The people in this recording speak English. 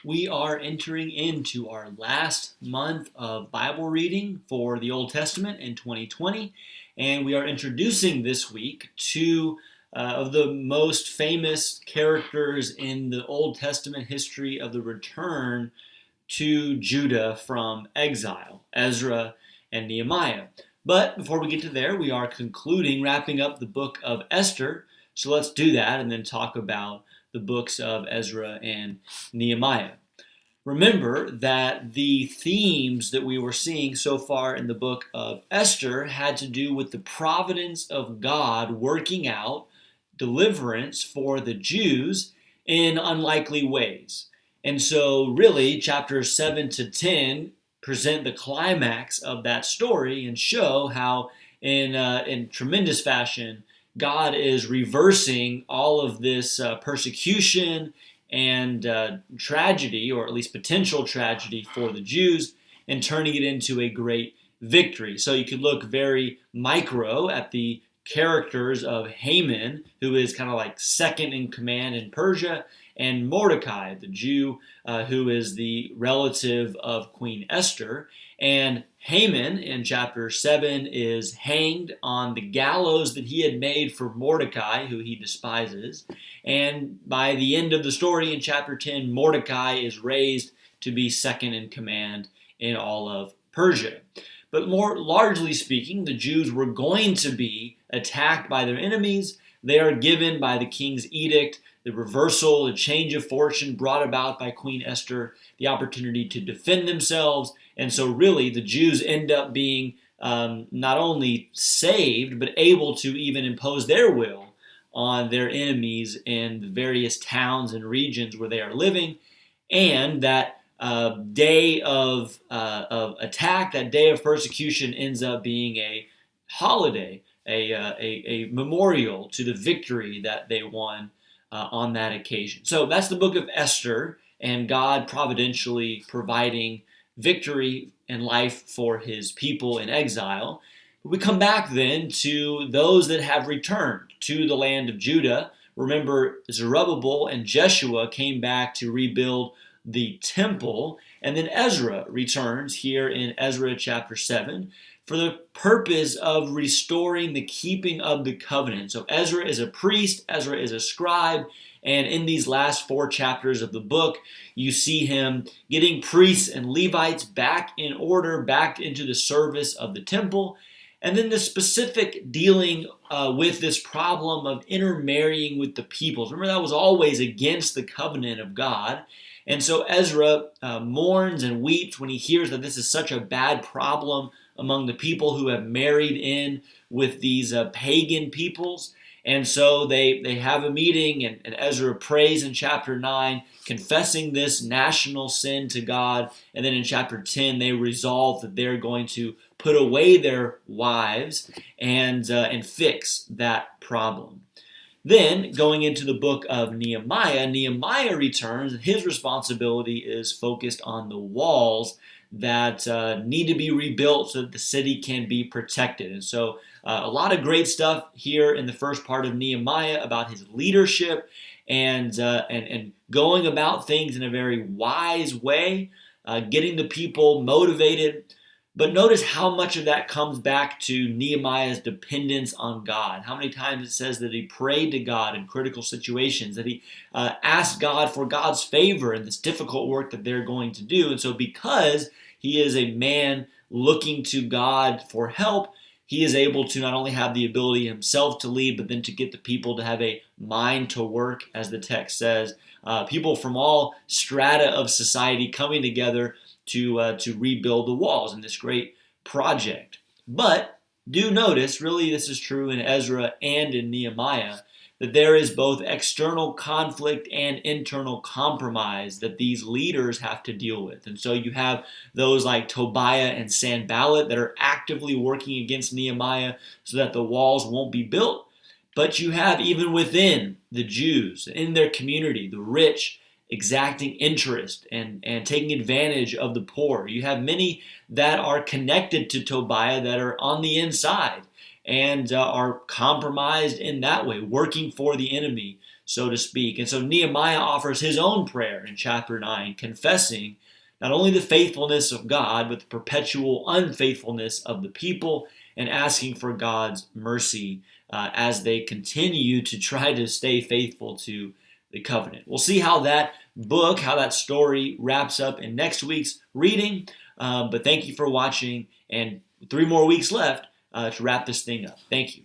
We are entering into our last month of Bible reading for the Old Testament in 2020, and we are introducing this week two of the most famous characters in the Old Testament history of the return to Judah from exile, Ezra and Nehemiah. But before we get to there, we are wrapping up the book of Esther. So let's do that and then talk about the books of Ezra and Nehemiah. Remember that the themes that we were seeing so far in the book of Esther had to do with the providence of God working out deliverance for the Jews in unlikely ways. And so, really, chapters 7 to 10 present the climax of that story and show how, in tremendous fashion, God is reversing all of this persecution and tragedy, or at least potential tragedy for the Jews, and turning it into a great victory. So you could look very micro at the characters of Haman, who is kind of like second in command in Persia, and Mordecai, the Jew, who is the relative of Queen Esther. And Haman in chapter 7 is hanged on the gallows that he had made for Mordecai, who he despises. And by the end of the story in chapter 10, Mordecai is raised to be second in command in all of Persia. But more largely speaking, the Jews were going to be attacked by their enemies. They are given by the king's edict the reversal, the change of fortune brought about by Queen Esther, the opportunity to defend themselves. And so really the Jews end up being not only saved, but able to even impose their will on their enemies in the various towns and regions where they are living. And that day of attack, that day of persecution ends up being a holiday, a memorial to the victory that they won on that occasion. So that's the book of Esther, and God providentially providing victory and life for his people in exile. We come back then to those that have returned to the land of Judah. Remember, Zerubbabel and Jeshua came back to rebuild the temple, and then Ezra returns here in Ezra chapter 7 for the purpose of restoring the keeping of the covenant. So Ezra is a priest, Ezra is a scribe, and in these last 4 chapters of the book, you see him getting priests and Levites back in order, back into the service of the temple. And then the specific dealing with this problem of intermarrying with the peoples. Remember, that was always against the covenant of God. And so Ezra mourns and weeps when he hears that this is such a bad problem among the people who have married in with these pagan peoples. And so they have a meeting, and Ezra prays in chapter 9, confessing this national sin to God. And then in chapter 10, they resolve that they're going to put away their wives and fix that problem. Then, going into the book of Nehemiah, Nehemiah returns, and his responsibility is focused on the walls that need to be rebuilt so that the city can be protected. And so a lot of great stuff here in the first part of Nehemiah about his leadership and going about things in a very wise way, getting the people motivated. But notice how much of that comes back to Nehemiah's dependence on God. How many times it says that he prayed to God in critical situations, that he asked God for God's favor in this difficult work that they're going to do. And so because he is a man looking to God for help, he is able to not only have the ability himself to lead, but then to get the people to have a mind to work, as the text says. People from all strata of society coming together to rebuild the walls in this great project. But do notice, really this is true in Ezra and in Nehemiah, that there is both external conflict and internal compromise that these leaders have to deal with. And so you have those like Tobiah and Sanballat that are actively working against Nehemiah so that the walls won't be built. But you have, even within the Jews, in their community, the rich exacting interest and taking advantage of the poor. You have many that are connected to Tobiah that are on the inside and are compromised in that way, working for the enemy so to speak. And so Nehemiah offers his own prayer in chapter 9, confessing not only the faithfulness of God, but the perpetual unfaithfulness of the people, and asking for God's mercy as they continue to try to stay faithful to the covenant. We'll see how that book, how that story wraps up in next week's reading. But thank you for watching, and 3 more weeks left to wrap this thing up. Thank you.